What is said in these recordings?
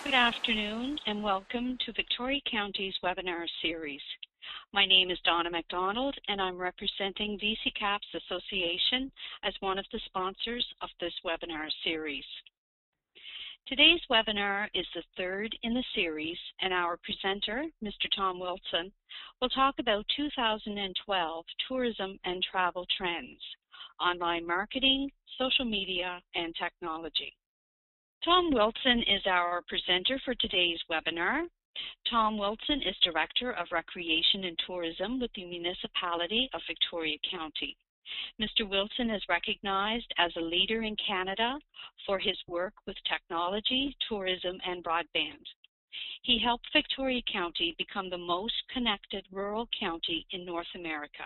Good afternoon and welcome to Victoria County's webinar series. My name is Donna MacDonald and I'm representing VCCAPS Association as one of the sponsors of this webinar series. Today's webinar is the third in the series and our presenter, Mr. Tom Wilson, will talk about 2012 tourism and travel trends, online marketing, social media, and technology. Tom Wilson is our presenter for today's webinar. Tom Wilson is Director of Recreation and Tourism with the Municipality of Victoria County. Mr. Wilson is recognized as a leader in Canada for his work with technology, tourism, and broadband. He helped Victoria County become the most connected rural county in North America.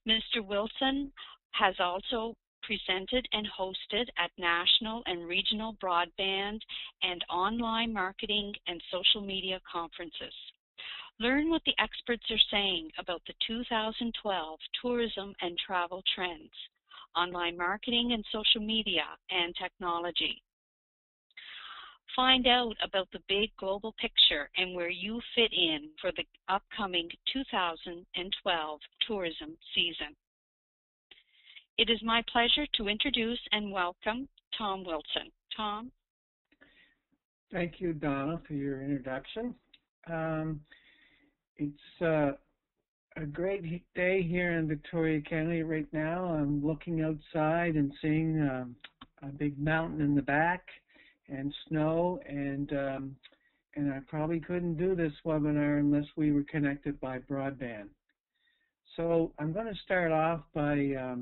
Mr. Wilson has also presented and hosted at national and regional broadband and online marketing and social media conferences. Learn what the experts are saying about the 2012 tourism and travel trends, online marketing and social media and technology. Find out about the big global picture and where you fit in for the upcoming 2012 tourism season. It is my pleasure to introduce and welcome Tom Wilson. Tom? Thank you, Donna, for your introduction. It's a great day here in Victoria County right now. I'm looking outside and seeing a big mountain in the back and snow, and I probably couldn't do this webinar unless we were connected by broadband. So I'm going to start off by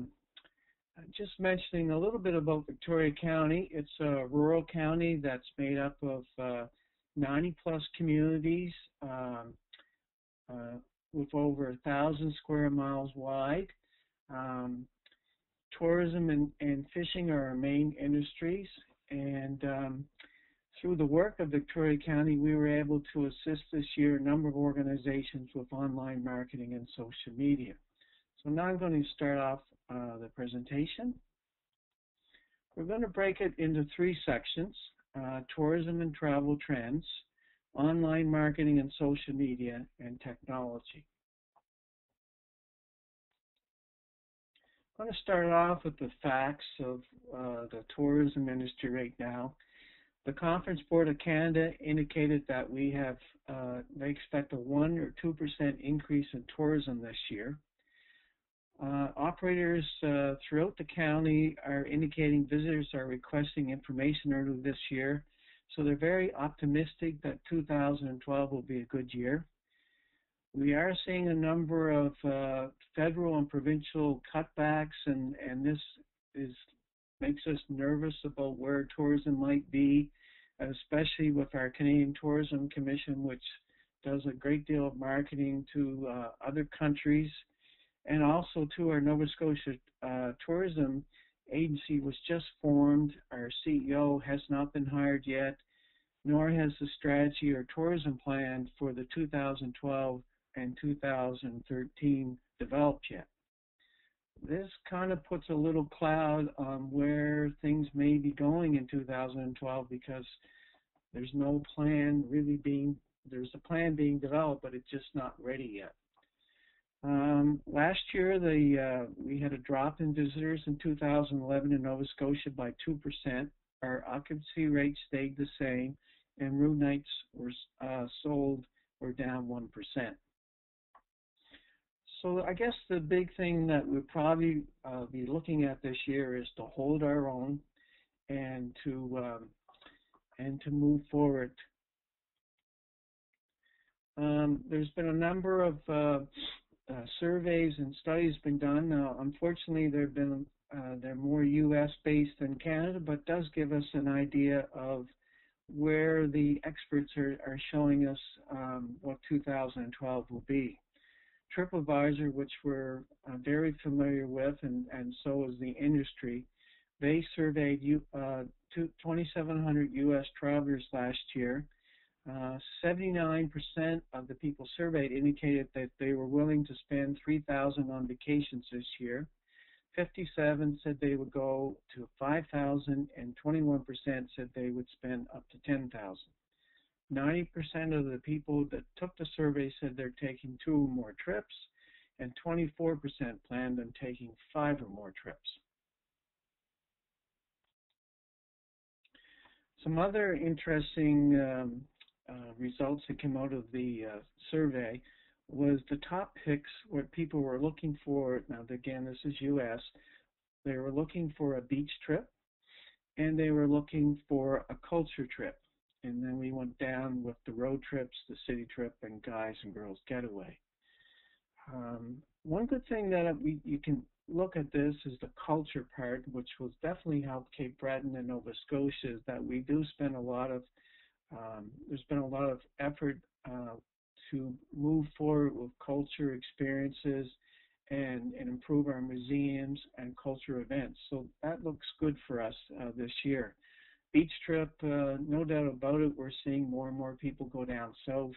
just mentioning a little bit about Victoria County. It's a rural county that's made up of 90-plus communities with over 1,000 square miles wide. Tourism and fishing are our main industries, and through the work of Victoria County, we were able to assist this year a number of organizations with online marketing and social media. So now I'm going to start off the presentation. We're going to break it into three sections: tourism and travel trends, online marketing and social media, and technology. I'm going to start off with the facts of the tourism industry right now. The Conference Board of Canada indicated that they expect a 1 or 2% increase in tourism this year. Operators throughout the county are indicating visitors are requesting information early this year, so they're very optimistic that 2012 will be a good year. We are seeing a number of federal and provincial cutbacks, and this makes us nervous about where tourism might be, especially with our Canadian Tourism Commission, which does a great deal of marketing to other countries. And also, too, our Nova Scotia Tourism Agency was just formed. Our CEO has not been hired yet, nor has the strategy or tourism plan for the 2012 and 2013 developed yet. This kind of puts a little cloud on where things may be going in 2012 because there's no plan there's a plan being developed, but it's just not ready yet. Last year, we had a drop in visitors in 2011 in Nova Scotia by 2%. Our occupancy rate stayed the same, and room nights were sold were down 1%. So I guess the big thing that we'll probably be looking at this year is to hold our own and to move forward. There's been a number of surveys and studies been done. Now, unfortunately, they're more U.S. based than Canada, but does give us an idea of where the experts are showing us what 2012 will be. TripAdvisor, which we're very familiar with, and so is the industry, they surveyed 2,700 U.S. travelers last year. 79% of the people surveyed indicated that they were willing to spend $3,000 on vacations this year. 57% said they would go to $5,000, and 21% said they would spend up to $10,000. 90% of the people that took the survey said they're taking 2 or more trips, and 24% planned on taking 5 or more trips. Some other interesting results that came out of the survey was the top picks, what people were looking for. Now, again, this is U.S. They were looking for a beach trip, and they were looking for a culture trip. And then we went down with the road trips, the city trip, and guys and girls getaway. One good thing that you can look at this is the culture part, which will definitely help Cape Breton and Nova Scotia, is that we do spend a lot of, there's been a lot of effort to move forward with culture experiences and improve our museums and culture events. So that looks good for us this year. Beach trip, no doubt about it, we're seeing more and more people go down south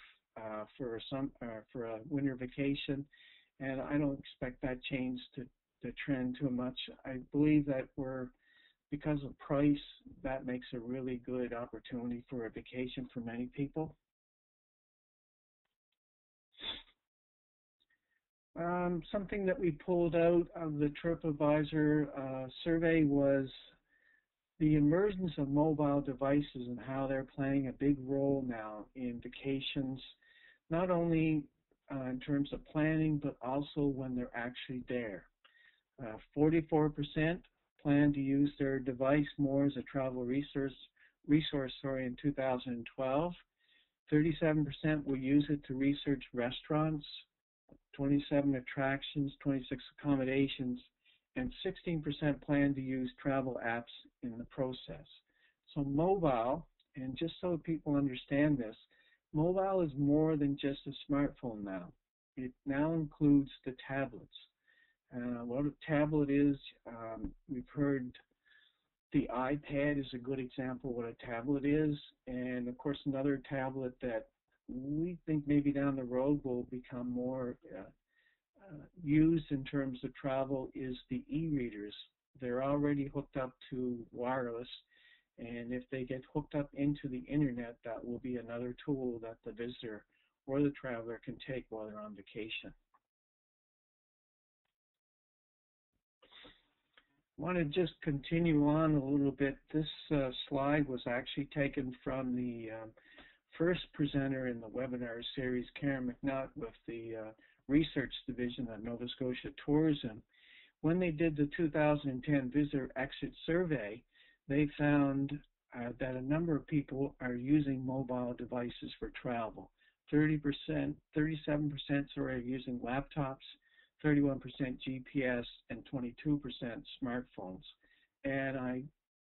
for a winter vacation, and I don't expect that change to trend too much. I believe that because of price, that makes a really good opportunity for a vacation for many people. Something that we pulled out of the TripAdvisor survey was the emergence of mobile devices and how they're playing a big role now in vacations, not only in terms of planning, but also when they're actually there. 44% plan to use their device more as a travel resource in 2012. 37% will use it to research restaurants, 27 attractions, 26 accommodations, and 16% plan to use travel apps in the process. So mobile, and just so people understand this, mobile is more than just a smartphone now. It now includes the tablets. What a tablet is, we've heard the iPad is a good example of what a tablet is, and of course another tablet that we think maybe down the road will become more used in terms of travel is the e-readers. They're already hooked up to wireless, and if they get hooked up into the internet, that will be another tool that the visitor or the traveler can take while they're on vacation. I want to just continue on a little bit. This slide was actually taken from the first presenter in the webinar series, Karen McNutt, with the research division at Nova Scotia Tourism. When they did the 2010 visitor exit survey, they found that a number of people are using mobile devices for travel. 37% are using laptops, 31% GPS, and 22% smartphones. And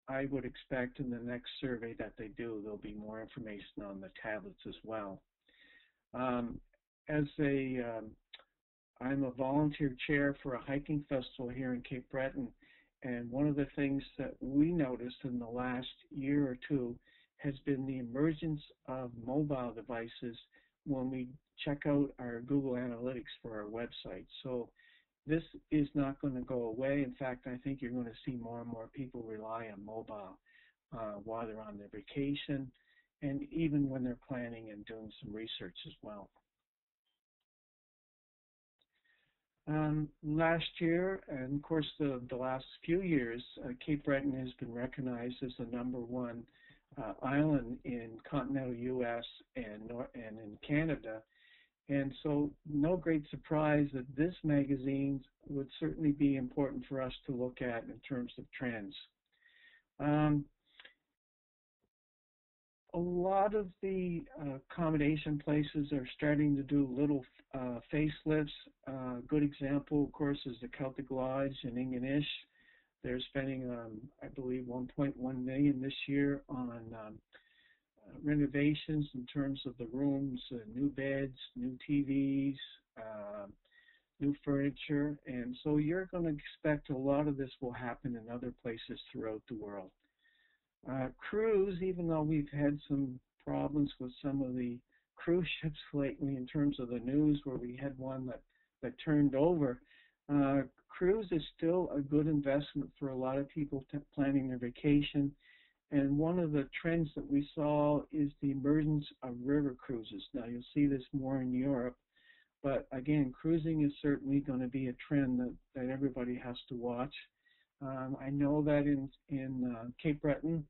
I would expect in the next survey that they do, there'll be more information on the tablets as well. I'm a volunteer chair for a hiking festival here in Cape Breton, and one of the things that we noticed in the last year or two has been the emergence of mobile devices when we check out our Google Analytics for our website. So this is not going to go away. In fact, I think you're going to see more and more people rely on mobile while they're on their vacation, and even when they're planning and doing some research as well. Last year, and of course the last few years, Cape Breton has been recognized as the #1 island in continental U.S. and in Canada. And so no great surprise that this magazine would certainly be important for us to look at in terms of trends. A lot of the accommodation places are starting to do little facelifts. A good example, of course, is the Celtic Lodge in Ingonish. They're spending, I believe, $1.1 million this year on renovations in terms of the rooms, new beds, new TVs, new furniture. And so you're going to expect a lot of this will happen in other places throughout the world. Cruise, even though we've had some problems with some of the cruise ships lately in terms of the news where we had one that turned over, cruise is still a good investment for a lot of people planning their vacation. And one of the trends that we saw is the emergence of river cruises. Now, you'll see this more in Europe, but again, cruising is certainly going to be a trend that everybody has to watch. I know that in Cape Breton,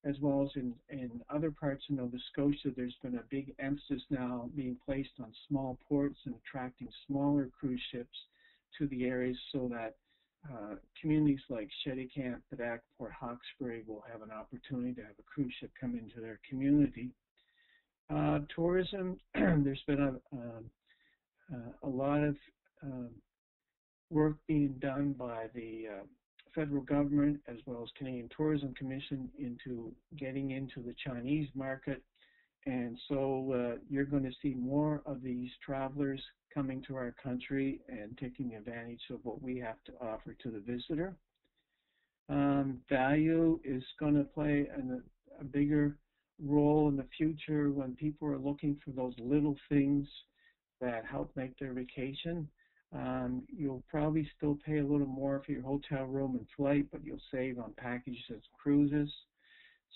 as well as in other parts of Nova Scotia, there's been a big emphasis now being placed on small ports and attracting smaller cruise ships to the areas so that communities like Shedicamp, Padak, Port Hawkesbury will have an opportunity to have a cruise ship come into their community. Tourism, there's been a lot of work being done by the federal government as well as Canadian Tourism Commission into getting into the Chinese market. And so you're going to see more of these travelers coming to our country and taking advantage of what we have to offer to the visitor. Value is going to play a bigger role in the future when people are looking for those little things that help make their vacation. You'll probably still pay a little more for your hotel room and flight, but you'll save on packages and cruises.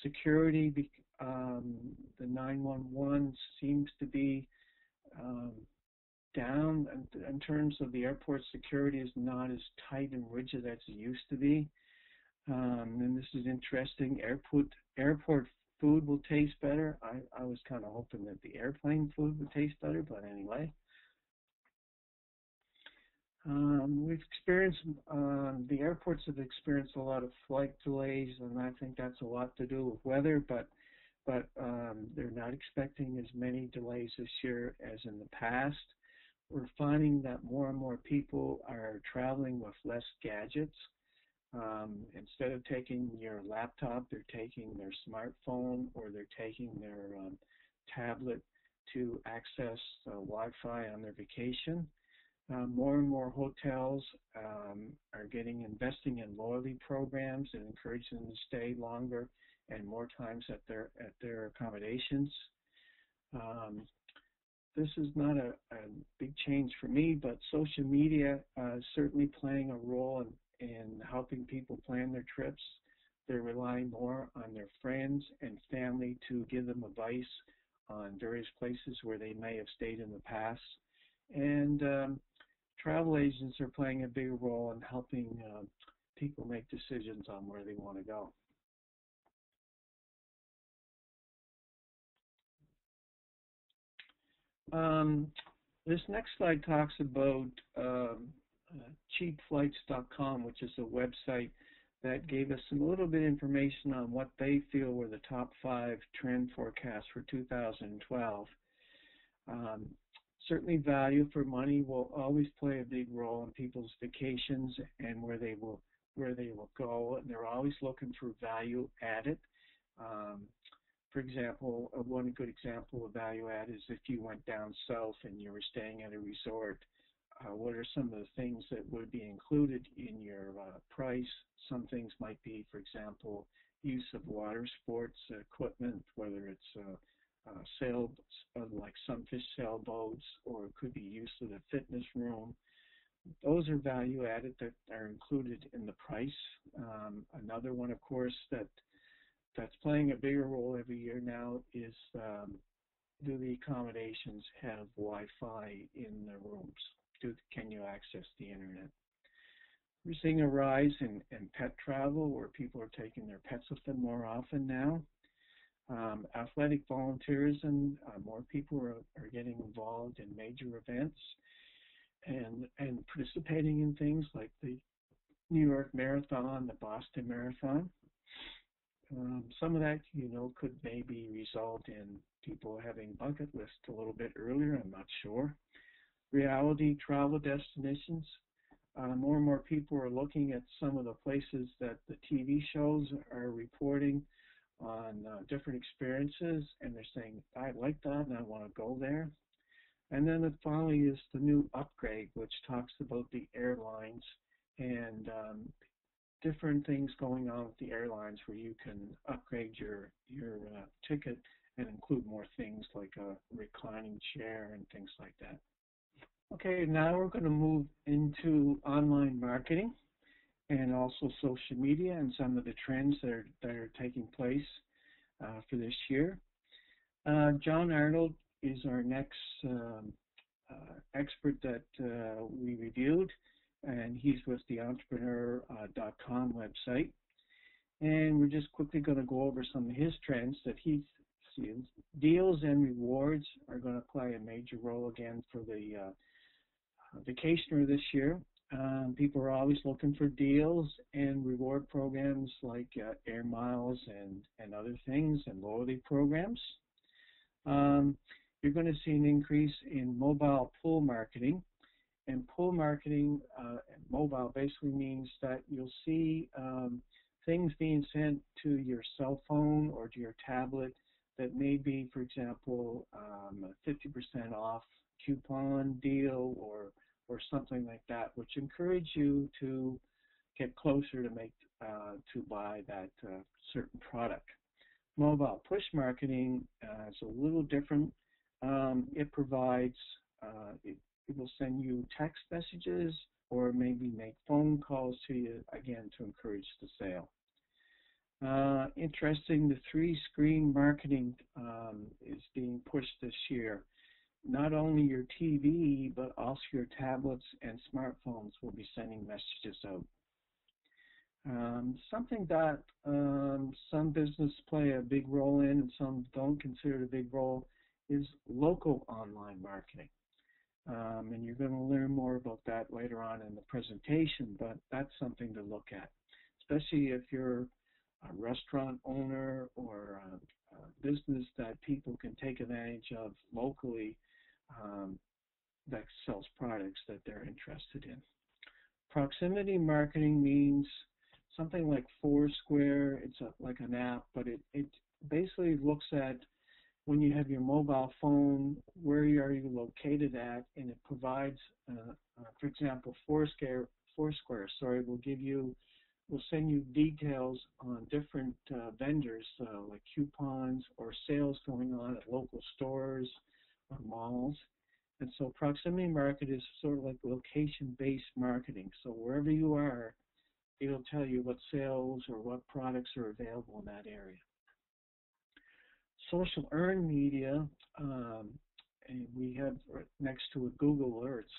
Security, the 911 seems to be down in terms of the airport security is not as tight and rigid as it used to be. And this is interesting. Airport food will taste better. I was kind of hoping that the airplane food would taste better, but anyway. We've experienced, the airports have experienced a lot of flight delays, and I think that's a lot to do with weather, but they're not expecting as many delays this year as in the past. We're finding that more and more people are traveling with less gadgets. Instead of taking your laptop, they're taking their smartphone or they're taking their tablet to access Wi-Fi on their vacation. More and more hotels are investing in loyalty programs and encouraging them to stay longer and more times at their accommodations. This is not a big change for me, but social media is certainly playing a role in helping people plan their trips. They're relying more on their friends and family to give them advice on various places where they may have stayed in the past. And travel agents are playing a big role in helping people make decisions on where they want to go. This next slide talks about cheapflights.com, which is a website that gave us a little bit of information on what they feel were the top 5 trend forecasts for 2012. Certainly value for money will always play a big role in people's vacations and where they will go, and they're always looking for value added. For example, one good example of value add is if you went down south and you were staying at a resort, what are some of the things that would be included in your price? Some things might be, for example, use of water sports equipment, whether it's sail, like sunfish sailboats, or it could be use of the fitness room. Those are value added that are included in the price. Another one, of course, that's playing a bigger role every year now is do the accommodations have Wi-Fi in the rooms? Can you access the internet? We're seeing a rise in pet travel where people are taking their pets with them more often now. Athletic volunteerism, more people are getting involved in major events and participating in things like the New York Marathon, the Boston Marathon. Some of that, could maybe result in people having bucket lists a little bit earlier, I'm not sure. Reality travel destinations. More and more people are looking at some of the places that the TV shows are reporting on different experiences, and they're saying, I like that and I want to go there. And then finally is the new upgrade, which talks about the airlines and different things going on with the airlines where you can upgrade your ticket and include more things like a reclining chair and things like that. Okay, now we're going to move into online marketing. and also social media and some of the trends that are taking place for this year. John Arnold is our next expert that we reviewed, and he's with the entrepreneur.com website. And we're just quickly going to go over some of his trends that he sees. Deals and rewards are going to play a major role again for the vacationer this year. People are always looking for deals and reward programs like air miles and other things and loyalty programs. You're going to see an increase in mobile pull marketing. And pull marketing mobile basically means that you'll see things being sent to your cell phone or to your tablet that may be, for example, a 50% off coupon deal or something like that, which encourage you to get closer to buy that certain product. Mobile push marketing is a little different. It provides, it will send you text messages or maybe make phone calls to you, again, to encourage the sale. Interesting, the 3-screen marketing is being pushed this year. Not only your TV, but also your tablets and smartphones will be sending messages out. Something that some businesses play a big role in and some don't consider a big role is local online marketing. And you're going to learn more about that later on in the presentation, but that's something to look at, especially if you're a restaurant owner or a business that people can take advantage of locally that sells products that they're interested in. Proximity marketing means something like Foursquare. It's like an app, but it basically looks at when you have your mobile phone, where are you located at, and it provides, for example, Foursquare, will send you details on different vendors, like coupons or sales going on at local stores or malls. And so proximity market is sort of like location-based marketing. So wherever you are, it'll tell you what sales or what products are available in that area. Social earned media, and we have next to it Google Alerts.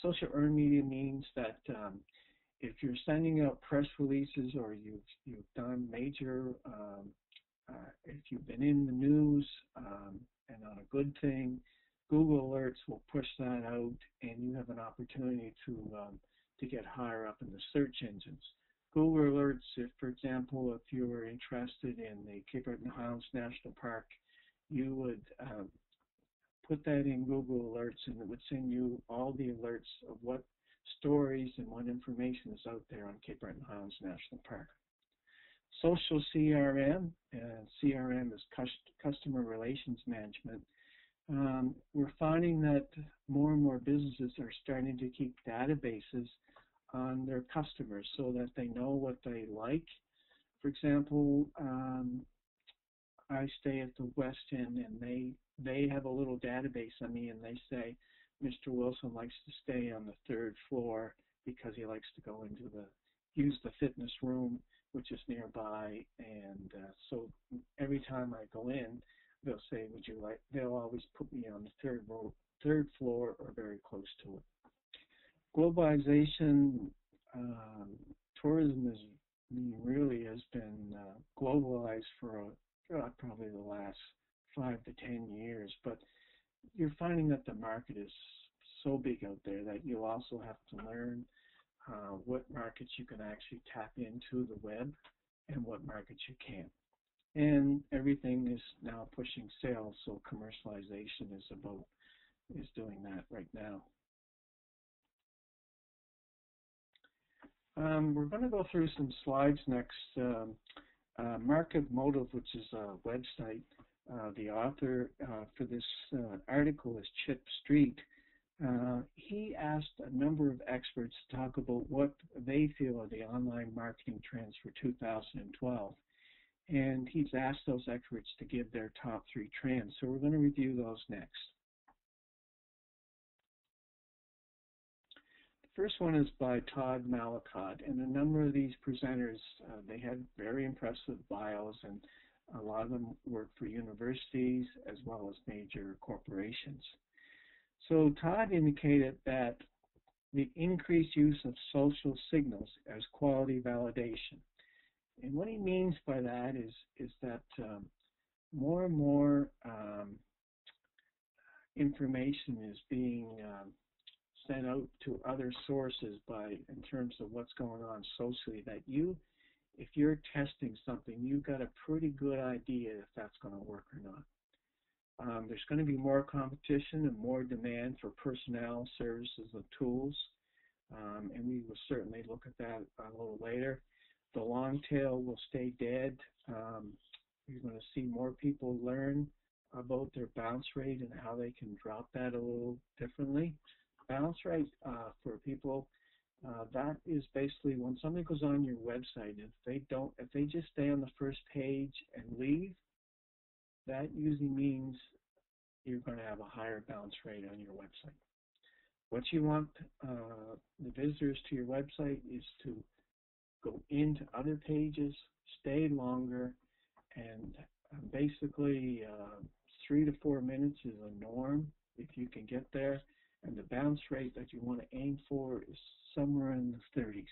Social earned media means that if you're sending out press releases or you've done major, if you've been in the news and on a good thing, Google Alerts will push that out, and you have an opportunity to get higher up in the search engines. Google Alerts, if, for example, if you were interested in the Cape Breton Highlands National Park, you would put that in Google Alerts, and it would send you all the alerts of what stories and what information is out there on Cape Breton Highlands National Park. Social CRM, CRM is Customer Relations Management. We're finding that more and more businesses are starting to keep databases on their customers so that they know what they like. For example, I stay at the West End, and they have a little database on me, and they say Mr. Wilson likes to stay on the 3rd floor because he likes to go into use the fitness room, which is nearby. And so every time I go in, they'll say, they'll always put me on the 3rd floor or very close to it. Globalization, tourism really has been globalized for probably the last 5 to 10 years, but you're finding that the market is so big out there that you also have to learn what markets you can actually tap into the web and what markets you can't. And everything is now pushing sales, so commercialization is doing that right now. We're going to go through some slides next. Market Motive, which is a website. The author for this article is Chip Street. He asked a number of experts to talk about what they feel are the online marketing trends for 2012. And he's asked those experts to give their top 3 trends. So we're going to review those next. First one is by Todd Mallicott, and a number of these presenters, they had very impressive bios, and a lot of them work for universities as well as major corporations. So Todd indicated that the increased use of social signals as quality validation. And what he means by that is that more and more information is being sent out to other sources in terms of what's going on socially, that if you're testing something, you've got a pretty good idea if that's going to work or not. There's going to be more competition and more demand for personnel, services, and tools, and we will certainly look at that a little later. The long tail will stay dead. You're going to see more people learn about their bounce rate and how they can drop that a little differently. Bounce rate for people, that is basically when somebody goes on your website, if they just stay on the first page and leave, that usually means you're going to have a higher bounce rate on your website. What you want the visitors to your website is to go into other pages, stay longer, and basically 3 to 4 minutes is a norm if you can get there, and the bounce rate that you want to aim for is somewhere in the 30s.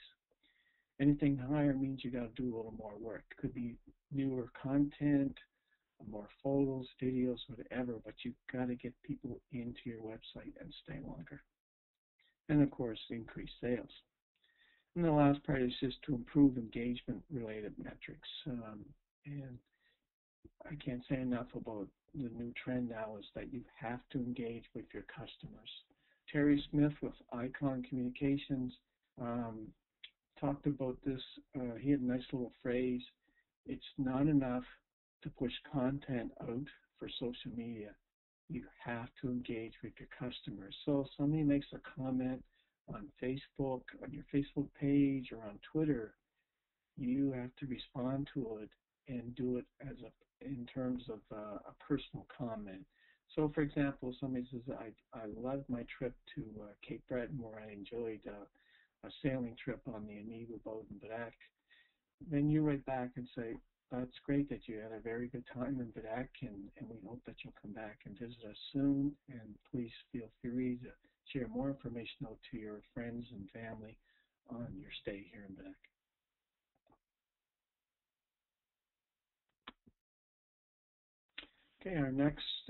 Anything higher means you got to do a little more work. It could be newer content, more photos, videos, whatever, but you've got to get people into your website and stay longer. And of course, increase sales. And the last part is just to improve engagement-related metrics. And I can't say enough about the new trend now is that you have to engage with your customers. Terry Smith with Icon Communications talked about this. He had a nice little phrase. It's not enough to push content out for social media. You have to engage with your customers. So if somebody makes a comment on Facebook, on your Facebook page, or on Twitter, you have to respond to it and do it in terms of a personal comment. So, for example, somebody says, I loved my trip to Cape Breton, where I enjoyed a sailing trip on the Aniva boat in Bedak. Then you write back and say, that's great that you had a very good time in Bedak, and we hope that you'll come back and visit us soon. And please feel free to share more information out to your friends and family on your stay here in Bedak. Okay, our next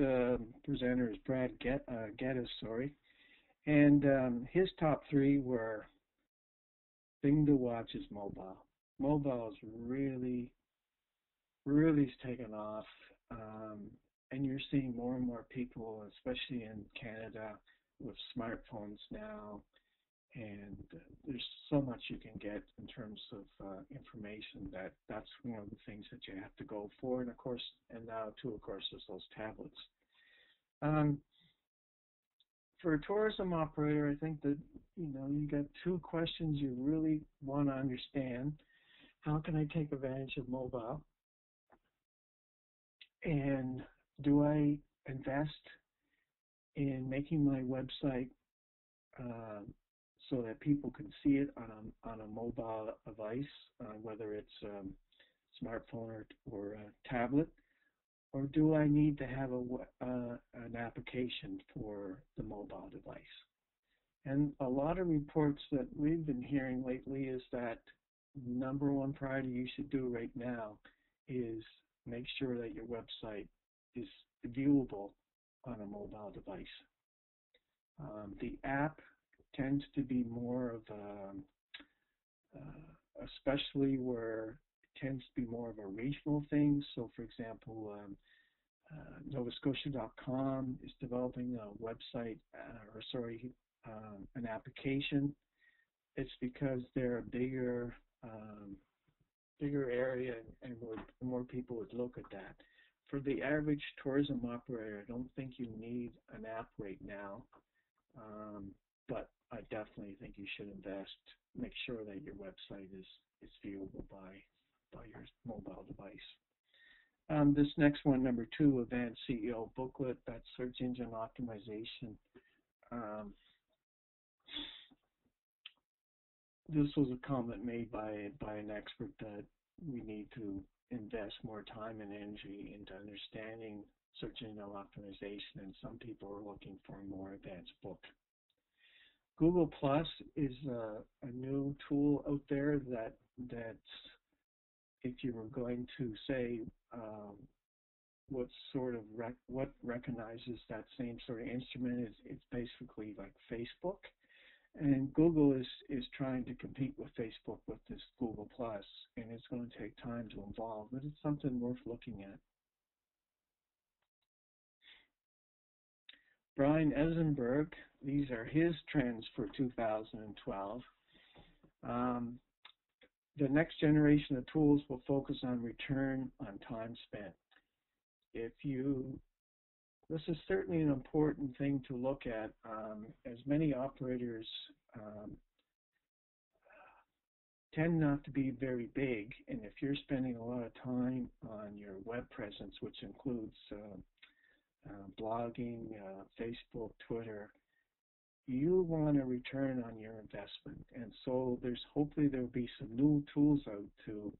presenter is Brad Geddes, and his top 3 were thing to watch is mobile. Mobile is really taken off, and you're seeing more and more people, especially in Canada, with smartphones now, and there's so much you can get in terms of information that's one of the things that you have to go for, and now too, of course, there's those tablets. For a tourism operator, I think that you got 2 questions you really want to understand. How can I take advantage of mobile? And do I invest in making my website so that people can see it on a mobile device, whether it's a smartphone or a tablet? Or do I need to have an application for the mobile device? And a lot of reports that we've been hearing lately is that number 1 priority you should do right now is make sure that your website is viewable on a mobile device. The app tends to be more of especially where it tends to be more of a regional thing. So, for example, NovaScotia.com is developing a website, an application. It's because they're a bigger area, and more people would look at that. For the average tourism operator, I don't think you need an app right now, but I definitely think you should invest. Make sure that your website is viewable by your mobile device. This next one, number 2, Advanced CEO Booklet, that's search engine optimization. this was a comment made by an expert that we need to invest more time and energy into understanding search engine optimization, and some people are looking for a more advanced book. Google Plus is a new tool out there that's, if you were going to say what sort of what recognizes that same sort of instrument, it's basically like Facebook. And Google is trying to compete with Facebook with this Google Plus, and it's going to take time to evolve, but it's something worth looking at. Brian Eisenberg, these are his trends for 2012. The next generation of tools will focus on return on time spent. This is certainly an important thing to look at, as many operators tend not to be very big, and if you're spending a lot of time on your web presence, which includes blogging, Facebook, Twitter, you want a return on your investment. And so hopefully there'll be some new tools out to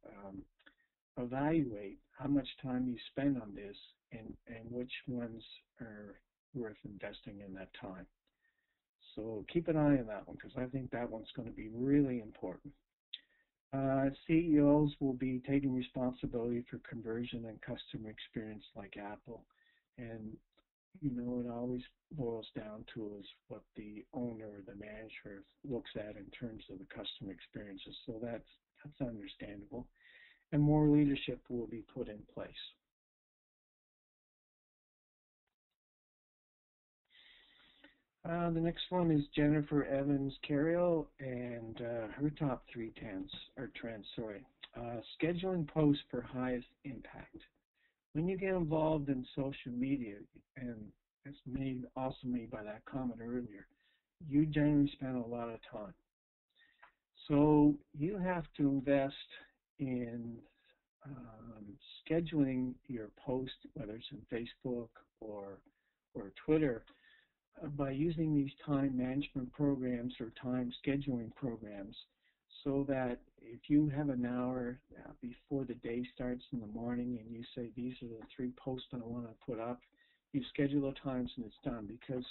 evaluate how much time you spend on this and which ones are worth investing in that time. So keep an eye on that one, because I think that one's going to be really important. CEOs will be taking responsibility for conversion and customer experience like Apple. And, it always boils down to is what the owner or the manager looks at in terms of the customer experiences. So that's understandable. And more leadership will be put in place. The next one is Jennifer Evans Carriel, and her top three trends. Scheduling posts for highest impact. When you get involved in social media, and it's also made by that comment earlier, you generally spend a lot of time. So you have to invest in scheduling your post, whether it's in Facebook or Twitter, by using these time management programs or time scheduling programs, so that if you have an hour before the day starts in the morning and you say, these are the 3 posts I want to put up, you schedule the times and it's done, because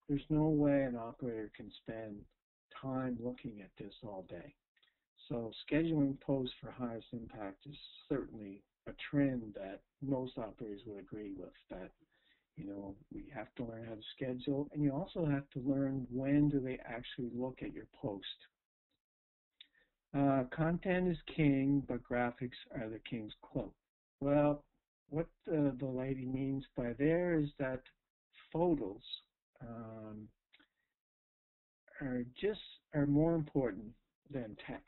there's no way an operator can spend time looking at this all day. So scheduling posts for highest impact is certainly a trend that most operators would agree with, that we have to learn how to schedule, and you also have to learn when do they actually look at your post. Content is king, but graphics are the king's quote. Well, what the lady means by there is that photos are more important than text.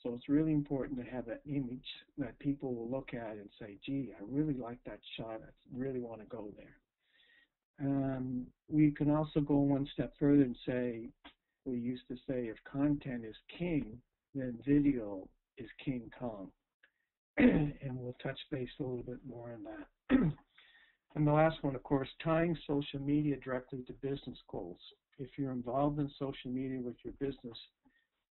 So it's really important to have that image that people will look at and say, gee, I really like that shot. I really want to go there. We can also go one step further and say, we used to say, if content is king, then video is King Kong. And we'll touch base a little bit more on that. And the last one, of course, tying social media directly to business goals. If you're involved in social media with your business,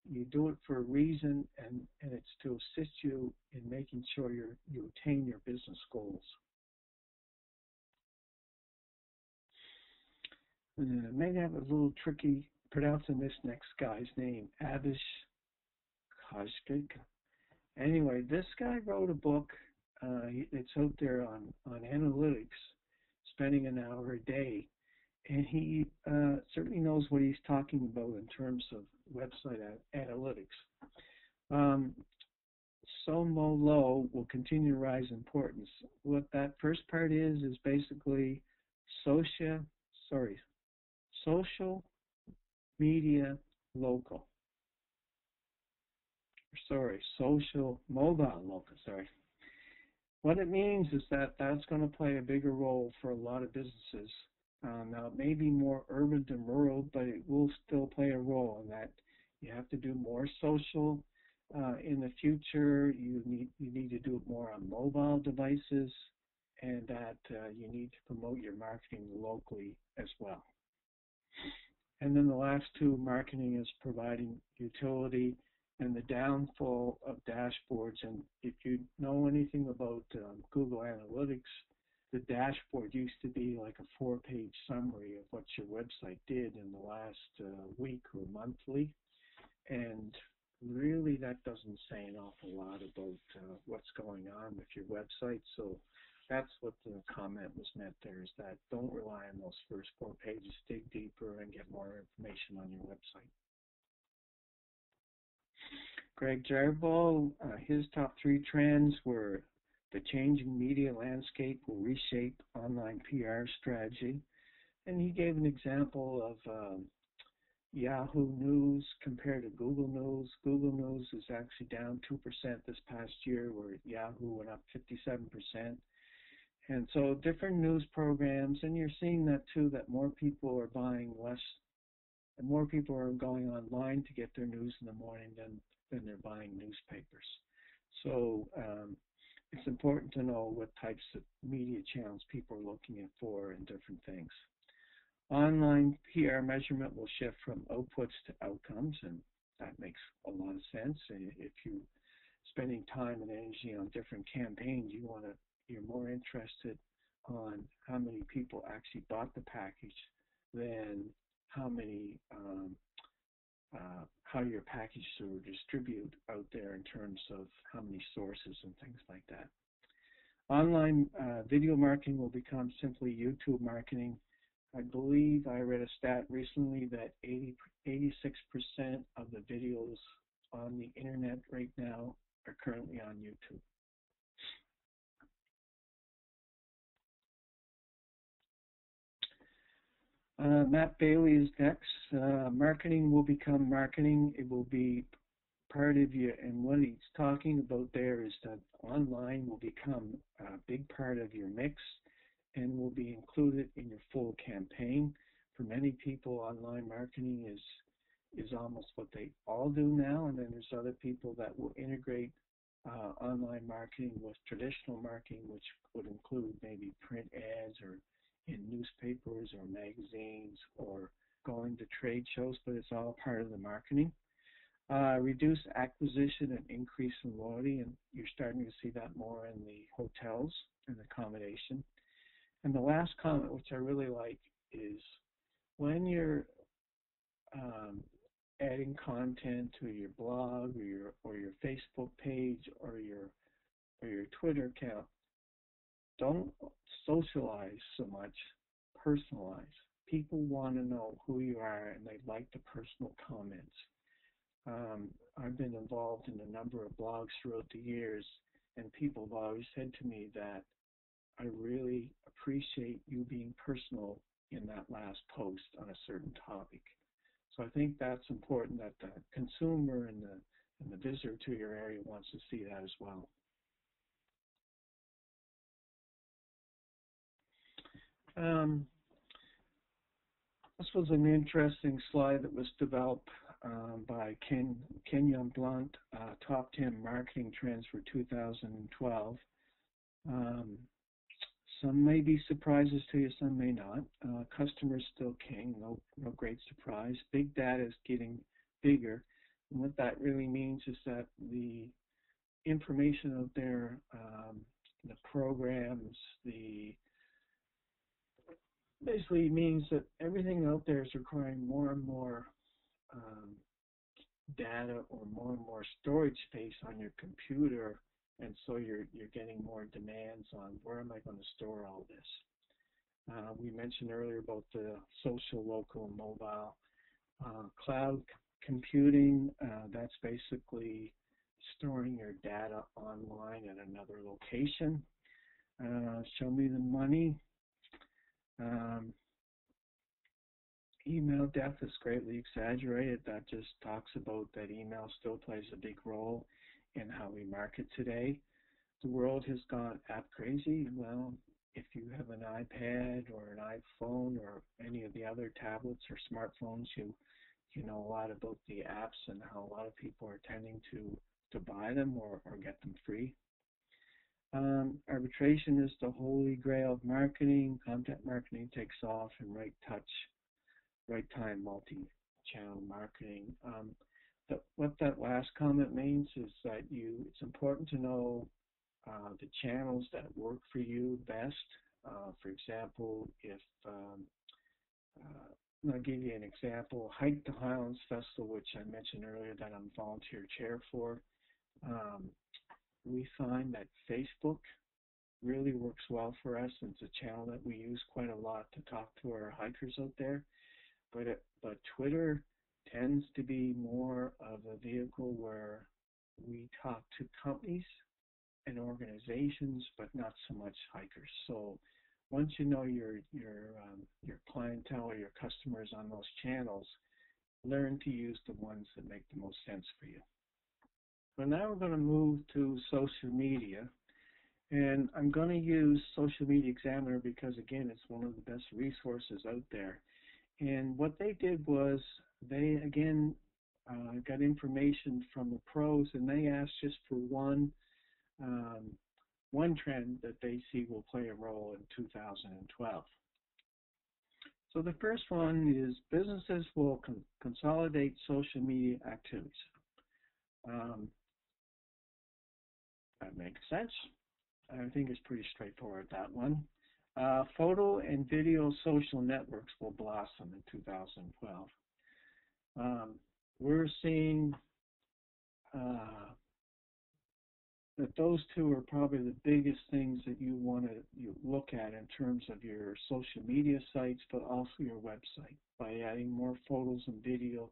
you do it for a reason, and it's to assist you in making sure you attain your business goals. I may have a little tricky pronouncing this next guy's name, Abish Kajkik. Anyway, this guy wrote a book. It's out there on analytics, spending an hour a day. And he certainly knows what he's talking about in terms of website analytics. SOMO low will continue to rise in importance. What that first part is basically social media local. Social mobile local, What it means is that that's going to play a bigger role for a lot of businesses. Now, it may be more urban than rural, but it will still play a role in that you have to do more social in the future. You need to do it more on mobile devices, and that you need to promote your marketing locally as well. And then the last two, marketing is providing utility and the downfall of dashboards. And if you know anything about Google Analytics, the dashboard used to be like a 4-page summary of what your website did in the last week or monthly. And really that doesn't say an awful lot about what's going on with your website. So that's what the comment was meant there, is that don't rely on those first 4 pages, dig deeper and get more information on your website. Greg Jarboe, his top 3 trends were the changing media landscape will reshape online PR strategy. And he gave an example of Yahoo News compared to Google News. Google News is actually down 2% this past year, where Yahoo went up 57%. And so different news programs, and you're seeing that too, that more people are buying less, and more people are going online to get their news in the morning than they're buying newspapers. So it's important to know what types of media channels people are looking at for and different things. Online PR measurement will shift from outputs to outcomes, and that makes a lot of sense. If you're spending time and energy on different campaigns, you're more interested on how many people actually bought the package than how your packages are distributed out there in terms of how many sources and things like that. Online video marketing will become simply YouTube marketing. I believe I read a stat recently that 86% of the videos on the internet right now are currently on YouTube. Matt Bailey is next. Marketing will become marketing. It will be part of you, and what he's talking about there is that online will become a big part of your mix and will be included in your full campaign. For many people, online marketing is almost what they all do now, and then there's other people that will integrate online marketing with traditional marketing, which would include maybe print ads or in newspapers or magazines or going to trade shows, but it's all part of the marketing. Reduce acquisition and increase in loyalty, and you're starting to see that more in the hotels and accommodation. And the last comment, which I really like, is when you're adding content to your blog or your Facebook page or your Twitter account, don't socialize so much, personalize. People want to know who you are, and they like the personal comments. I've been involved in a number of blogs throughout the years, and people have always said to me that I really appreciate you being personal in that last post on a certain topic. So I think that's important, that the consumer and the visitor to your area wants to see that as well. This was an interesting slide that was developed by Kenyon Blunt, Top 10 Marketing Trends for 2012. Some may be surprises to you, some may not. Customers still king, no great surprise. Big data is getting bigger, and what that really means is that the information out there, the programs, basically means that everything out there is requiring more and more data or more storage space on your computer, and so you're getting more demands on where am I going to store all this. We mentioned earlier about the social, local, and mobile. Cloud computing, that's basically storing your data online at another location. Show me the money. Email death is greatly exaggerated. That just talks about that email still plays a big role in how we market today. The world has gone app crazy. Well, if you have an iPad or an iPhone or any of the other tablets or smartphones, you know a lot about the apps and how a lot of people are tending to buy them or get them free. Arbitration is the holy grail of marketing. Content marketing takes off, and right touch right time multi-channel marketing. What that last comment means is that it's important to know the channels that work for you best. For example, if I'll give you an example, Hike the Highlands Festival, which I mentioned earlier that I'm volunteer chair for. Um, we find that Facebook really works well for us. It's a channel that we use quite a lot to talk to our hikers out there. But Twitter tends to be more of a vehicle where we talk to companies and organizations, but not so much hikers. So once you know your clientele or your customers on those channels, learn to use the ones that make the most sense for you. So now we're going to move to social media. And I'm going to use Social Media Examiner because, again, it's one of the best resources out there. And what they did was they, again, got information from the pros, and they asked just for one trend that they see will play a role in 2012. So the first one is businesses will consolidate social media activities. That makes sense. I think it's pretty straightforward, that one. Photo and video social networks will blossom in 2012. We're seeing that those two are probably the biggest things that you want to look at in terms of your social media sites, but also your website. By adding more photos and video,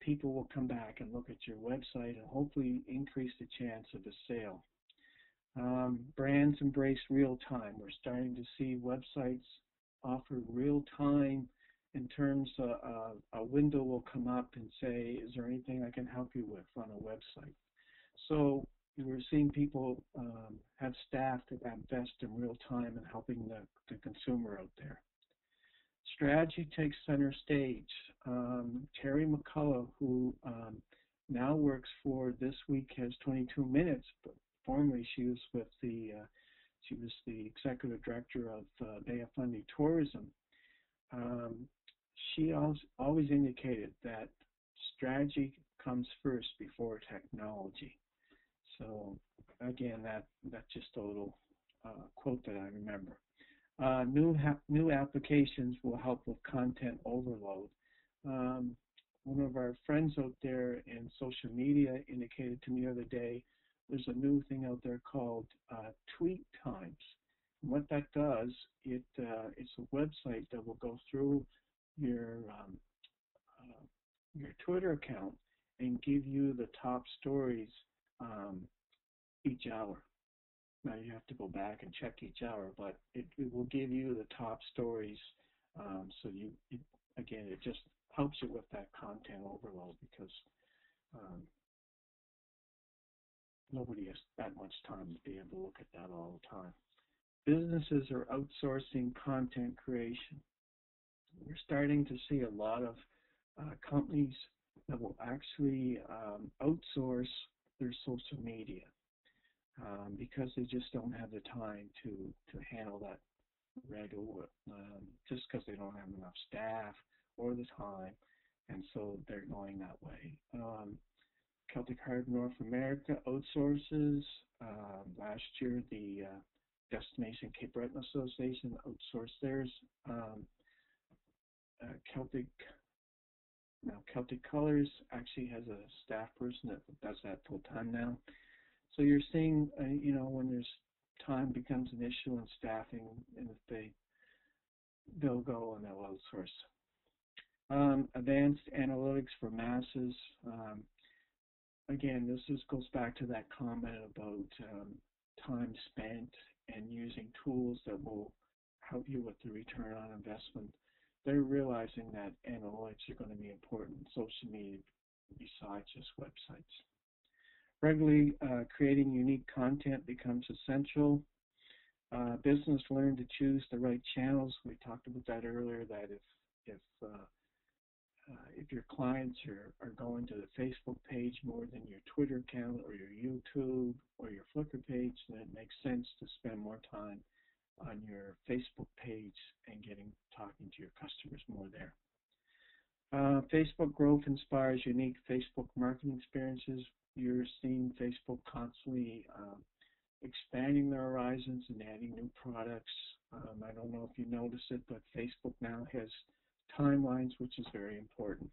people will come back and look at your website and hopefully increase the chance of a sale. Brands embrace real time. We're starting to see websites offer real time in terms of a window will come up and say, is there anything I can help you with on a website? So we're seeing people have staff that invest in real time in helping the consumer out there. Strategy takes center stage. Terry McCullough, who now works for This Week Has 22 Minutes, but formerly she was the executive director of 2012Tourism. She always indicated that strategy comes first before technology. So again, that's just a little quote that I remember. New applications will help with content overload. One of our friends out there in social media indicated to me the other day, there's a new thing out there called tweet times. And what that does, it's a website that will go through your Twitter account and give you the top stories each hour. Now you have to go back and check each hour, but it will give you the top stories. So it just helps you with that content overload because nobody has that much time to be able to look at that all the time. Businesses are outsourcing content creation. We're starting to see a lot of companies that will actually outsource their social media because they just don't have the time to handle that regular, just because they don't have enough staff or the time, and so they're going that way. Celtic Heart North America outsources. Last year, the Destination Cape Breton Association outsourced theirs. Celtic Colors actually has a staff person that does that full time now. So you're seeing, when there's time becomes an issue in staffing, and if they'll go and they'll outsource. Advanced analytics for masses. Again, this goes back to that comment about time spent and using tools that will help you with the return on investment. They're realizing that analytics are going to be important in social media besides just websites. Regularly creating unique content becomes essential. Business learn to choose the right channels. We talked about that earlier, that if your clients are going to the Facebook page more than your Twitter account or your YouTube or your Flickr page, then it makes sense to spend more time on your Facebook page and talking to your customers more there. Facebook growth inspires unique Facebook marketing experiences. You're seeing Facebook constantly expanding their horizons and adding new products. I don't know if you notice it, but Facebook now has timelines, which is very important.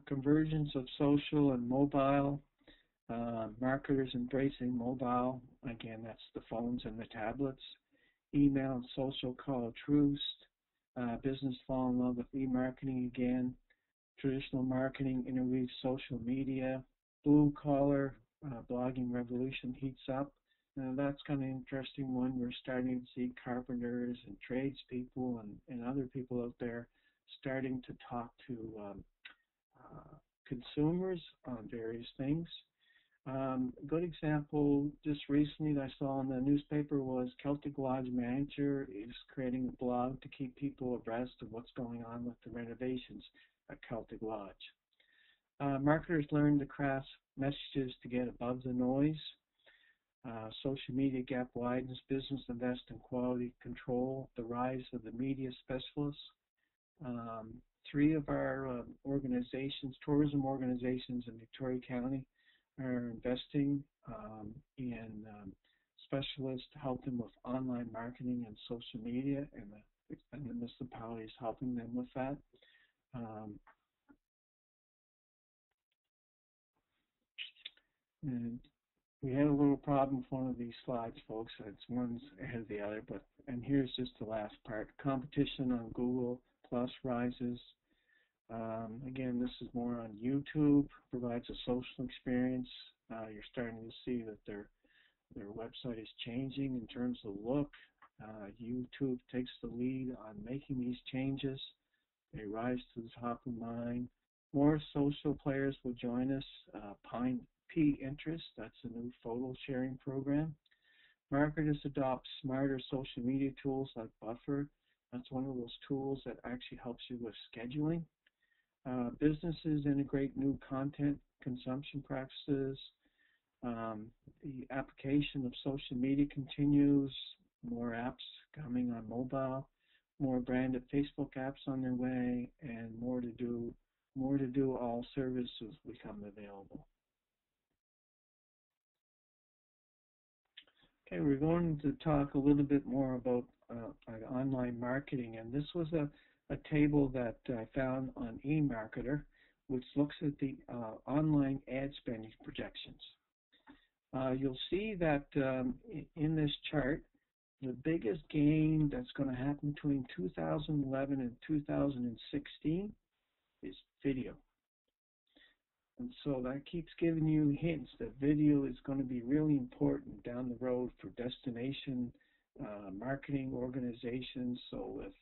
Convergence of social and mobile. Marketers embracing mobile. Again, that's the phones and the tablets. Email and social call a truce. Business fall in love with e-marketing again. Traditional marketing interweaves social media. Blue collar blogging revolution heats up. That's kind of an interesting one. We're starting to see carpenters and tradespeople and other people out there starting to talk to consumers on various things. A good example just recently that I saw in the newspaper was Celtic Lodge manager is creating a blog to keep people abreast of what's going on with the renovations at Celtic Lodge. Marketers learn to craft messages to get above the noise. Social media gap widens. Business invest in quality control. The rise of the media specialists. Three of our organizations, tourism organizations in Victoria County, are investing in specialists to help them with online marketing and social media, and the municipality is helping them with that. And we had a little problem with one of these slides, folks. It's one's ahead of the other, and here's just the last part. Competition on Google Plus rises. Again, this is more on YouTube, provides a social experience. You're starting to see that their website is changing in terms of look. YouTube takes the lead on making these changes. They rise to the top of mind. More social players will join us. Pinterest, that's a new photo sharing program. Marketers adopt smarter social media tools like Buffer. That's one of those tools that actually helps you with scheduling. Businesses integrate new content consumption practices. The application of social media continues. More apps coming on mobile. More branded Facebook apps on their way, and more to do. All services become available. Okay, we're going to talk a little bit more about online marketing, and this was a table that I found on eMarketer, which looks at the online ad spending projections. You'll see that in this chart, the biggest gain that's going to happen between 2011 and 2016 is video. And so that keeps giving you hints that video is going to be really important down the road for destination marketing organizations. So if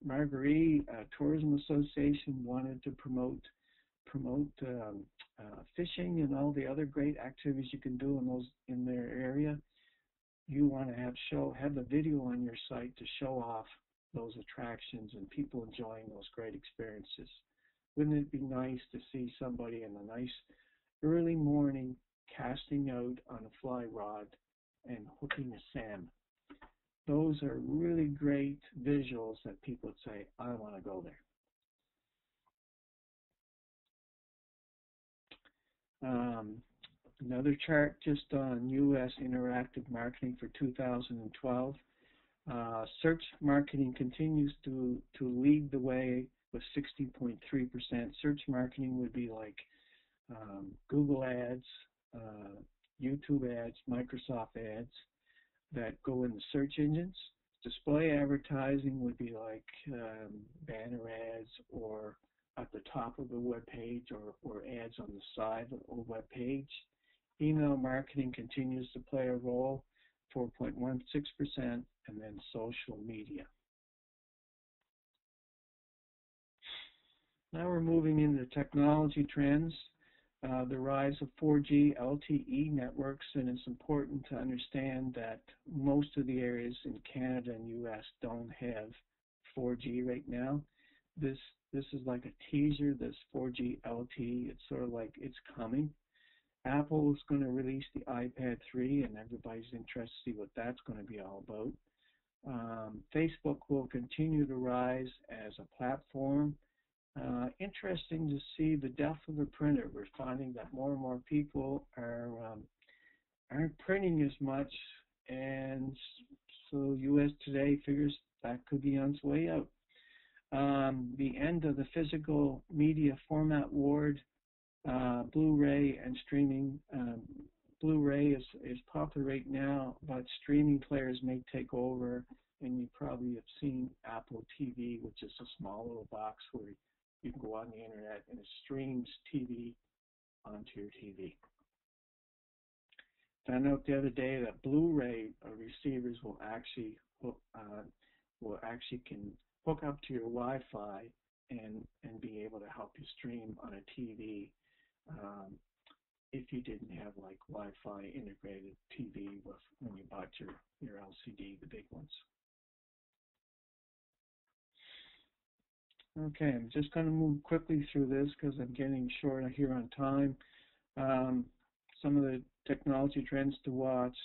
Marguerite Tourism Association wanted to promote fishing and all the other great activities you can do in their area, you want to have a video on your site to show off those attractions and people enjoying those great experiences. Wouldn't it be nice to see somebody in a nice early morning casting out on a fly rod and hooking a salmon? Those are really great visuals that people would say, I want to go there. Another chart just on U.S. interactive marketing for 2012. Search marketing continues to lead the way with 60.3%. Search marketing would be like Google ads, YouTube ads, Microsoft ads that go in the search engines. Display advertising would be like banner ads or at the top of the web page or ads on the side of the web page. Email marketing continues to play a role, 4.16%, and then social media. Now we're moving into technology trends, the rise of 4G LTE networks, and it's important to understand that most of the areas in Canada and US don't have 4G right now. This is like a teaser, this 4G LTE. It's sort of like it's coming. Apple is going to release the iPad 3, and everybody's interested to see what that's going to be all about. Facebook will continue to rise as a platform. Interesting to see the death of the printer. We're finding that more and more people aren't printing as much, and so US Today figures that could be on its way out. The end of the physical media format war, Blu-ray and streaming. Blu-ray is popular right now, but streaming players may take over, and you probably have seen Apple TV, which is a small little box where you can go on the internet and it streams TV onto your TV. Found out the other day that Blu-ray receivers will actually can hook up to your Wi-Fi and be able to help you stream on a TV if you didn't have like Wi-Fi integrated TV when you bought your LCD, the big ones. Okay, I'm just going to move quickly through this because I'm getting short here on time. Some of the technology trends to watch.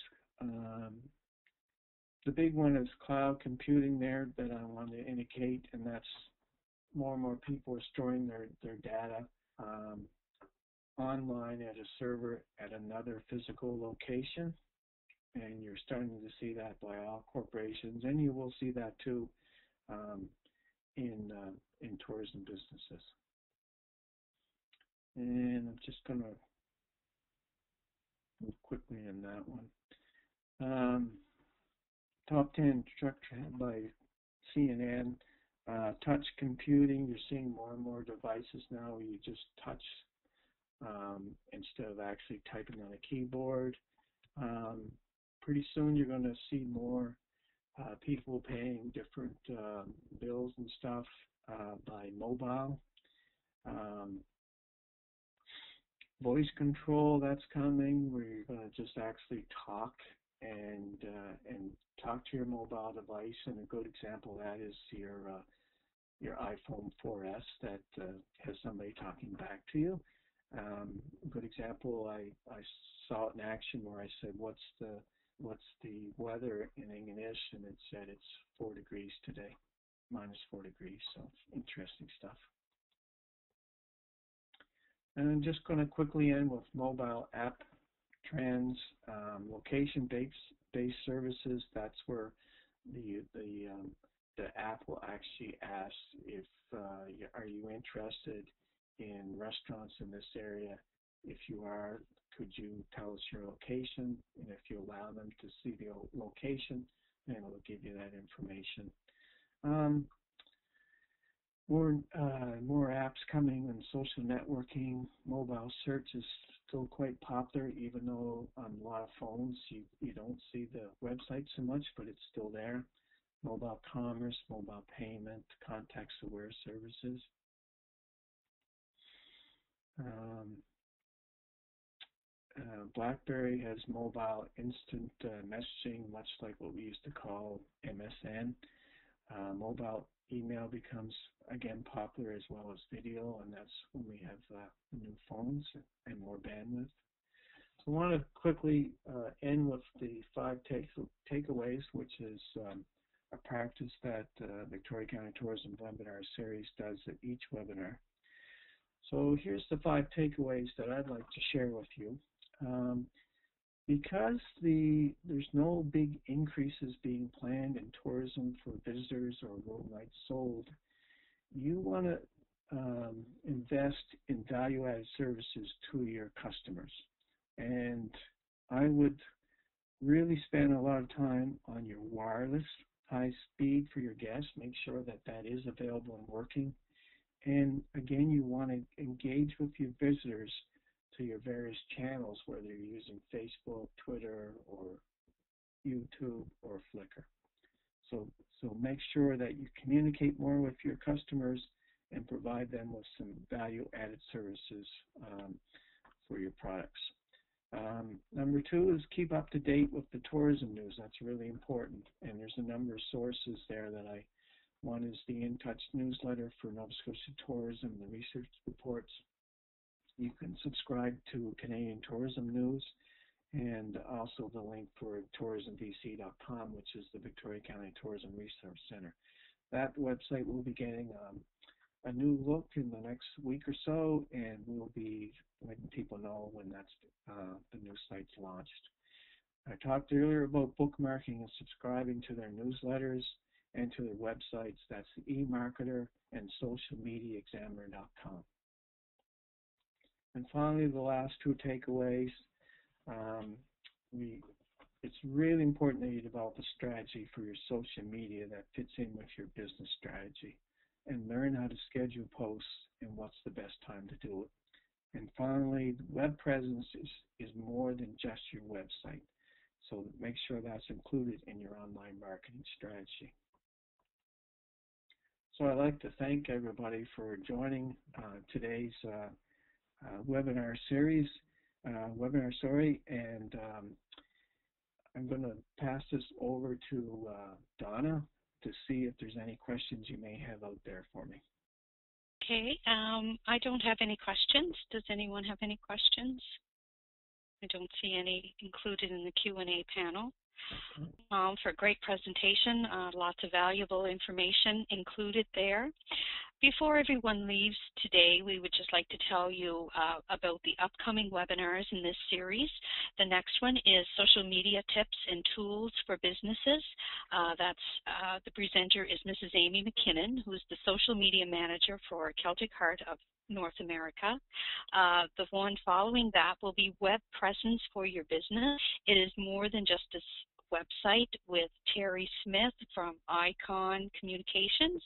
The big one is cloud computing there that I want to indicate, and that's more and more people are storing their data online at a server at another physical location, and you're starting to see that by all corporations, and you will see that too in tourism businesses. And I'm just going to move quickly in that one. Top 10 truck trend by CNN. Touch computing, you're seeing more and more devices now where you just touch instead of actually typing on a keyboard. Pretty soon you're going to see more people paying different bills and stuff by mobile. Voice control, that's coming, where you're going to just actually talk and talk to your mobile device. And a good example of that is your iPhone 4S that has somebody talking back to you. A good example, I saw it in action where I said, what's the weather in English, and it said it's 4 degrees today, -4 degrees. So interesting stuff. And I'm just going to quickly end with mobile app trends, location-based services. That's where the app will actually ask if are you interested in restaurants in this area. If you are, could you tell us your location? And if you allow them to see the location, then it will give you that information. More apps coming on social networking. Mobile search is still quite popular, even though on a lot of phones you don't see the website so much, but it's still there. Mobile commerce, mobile payment, context-aware services. BlackBerry has mobile instant messaging, much like what we used to call MSN. Mobile email becomes, again, popular as well as video, and that's when we have new phones and more bandwidth. So I want to quickly end with the 5 takeaways, which is a practice that Victoria County Tourism Webinar Series does at each webinar. So here's the 5 takeaways that I'd like to share with you. Because there's no big increases being planned in tourism for visitors or room nights sold, you want to invest in value-added services to your customers. And I would really spend a lot of time on your wireless high speed for your guests. Make sure that that is available and working. And again, you want to engage with your visitors to your various channels, whether you're using Facebook, Twitter, or YouTube, or Flickr. So make sure that you communicate more with your customers and provide them with some value-added services for your products. Number 2 is keep up to date with the tourism news. That's really important. And there's a number of sources there that one is the In Touch newsletter for Nova Scotia Tourism, the research reports. You can subscribe to Canadian Tourism News, and also the link for tourismvc.com, which is the Victoria County Tourism Resource Center. That website will be getting a new look in the next week or so, and we'll be letting people know when that's the new site's launched. I talked earlier about bookmarking and subscribing to their newsletters and to their websites. That's the eMarketer and socialmediaexaminer.com. And finally, the last two takeaways. It's really important that you develop a strategy for your social media that fits in with your business strategy, and learn how to schedule posts and what's the best time to do it. And finally, web presence is more than just your website. So make sure that's included in your online marketing strategy. So I'd like to thank everybody for joining today's webinar series, and I'm going to pass this over to Donna to see if there's any questions you may have out there for me. Okay, I don't have any questions. Does anyone have any questions? I don't see any included in the Q&A panel. For a great presentation, lots of valuable information included there. Before everyone leaves today, we would just like to tell you about the upcoming webinars in this series. The next one is Social Media Tips and Tools for Businesses. The presenter is Mrs. Amy McKinnon, who is the Social Media Manager for Celtic Heart of North America. The one following that will be Web Presence for Your Business. It is more than just a website, with Terry Smith from Icon Communications.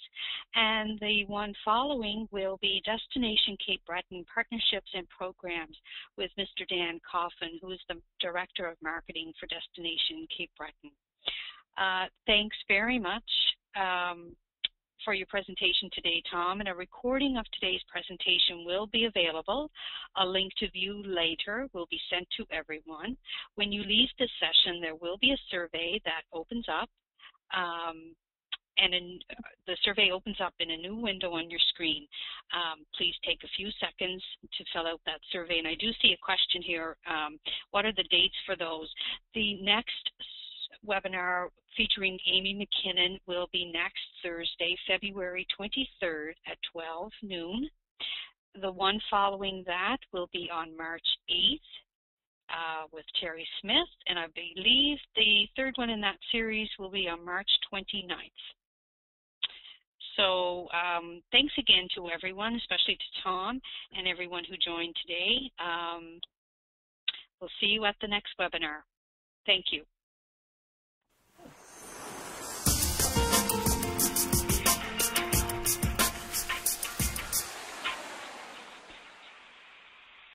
And the one following will be Destination Cape Breton Partnerships and Programs with Mr. Dan Coffin, who is the Director of Marketing for Destination Cape Breton. Thanks very much for your presentation today, Tom, and a recording of today's presentation will be available. A link to view later will be sent to everyone. When you leave this session, there will be a survey that opens up, the survey opens up in a new window on your screen. Please take a few seconds to fill out that survey. And I do see a question here. What are the dates for those? The next webinar featuring Amy McKinnon will be next Thursday, February 23rd at 12 noon. The one following that will be on March 8th with Terry Smith, and I believe the third one in that series will be on March 29th. So thanks again to everyone, especially to Tom and everyone who joined today. We'll see you at the next webinar. Thank you.